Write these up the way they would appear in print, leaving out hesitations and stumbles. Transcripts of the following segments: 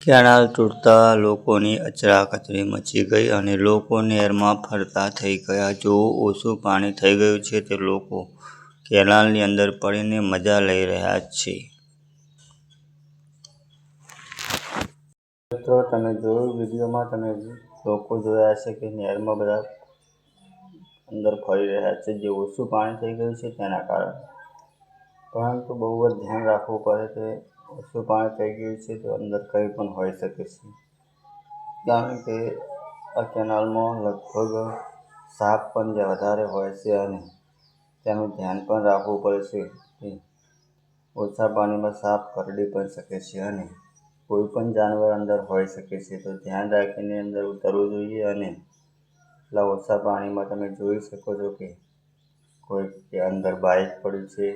Canal તૂટતા લોકોની અચરાકચરી મચી ગઈ અને લોકો નહેરમાં ફરતા થઈ ગયા. જો ઓછું પાણી થઈ ગયું છે તો લોકો કેનાલની અંદર પડીને મજા લઈ રહ્યા છે. મિત્રો, તમે જોયું વિડીયોમાં, તમે લોકો જોયા હશે કે નહેરમાં બધા અંદર ફરી રહ્યા છે, જે ઓછું પાણી થઈ ગયું છે તેના કારણે. પરંતુ બહુ જ ધ્યાન રાખવું પડે કે ઓછું પાણી થઈ ગયું છે તો અંદર કંઈ પણ હોઈ શકે છે, કારણ કે આ કેનાલમાં લગભગ સાપ પણ વધારે હોય છે અને તેનું ધ્યાન પણ રાખવું પડે છે કે ઓછા પાણીમાં સાપ કરડી પણ શકે છે અને કોઈ પણ જાનવર અંદર હોઈ શકે છે, તો ધ્યાન રાખીને અંદર ઉતરવું જોઈએ. અને એટલા ઓછા પાણીમાં તમે જોઈ શકો છો કે કોઈ અંદર બાઇક પડ્યું છે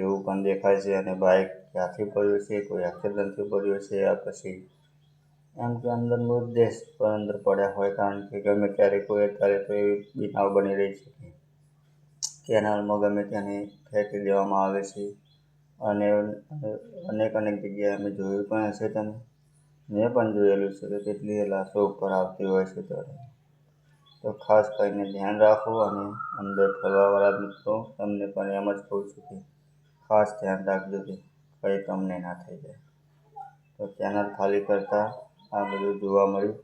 એવું પણ દેખાય છે અને બાઇક ક્યાંથી પડ્યું છે, કોઈ એક્સિડન્ટથી પડ્યું છે યા પછી એમ કે અંદર મૃતદેહ પણ અંદર પડ્યા હોય, કારણ કે ગમે ત્યારે કોઈ અત્યારે તો એવી બનાવ બની રહી છે કે કેનાલમાં ગમે તેને ફેંકી દેવામાં આવે છે અને અનેક જગ્યાએ અમે જોયું પણ હશે. મેં પણ જોયેલું છે કે કેટલી લાશો ઉપર આવતી હોય છે. તો ખાસ કરીને ધ્યાન રાખો અને અંદર ફરવાવાળા મિત્રો તમને પણ એમ જ કહું છું કે ખાસ ધ્યાન રાખજો કે કંઈ તમને ના થઈ જાય. તો કેનાલ ખાલી કરતાં આ બધું જોવા મળ્યું.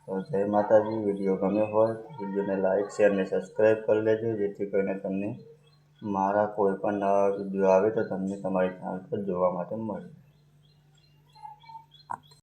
તો જય માતાજી. વિડીયો ગમ્યો હોય તો વિડીયોને લાઇક, શેર અને સબસ્ક્રાઈબ કરી લેજો, જેથી કરીને તમને મારા કોઈ પણ નવા વિડીયો આવે તો તમને તમારી ચેનલ પર જોવા માટે મળે.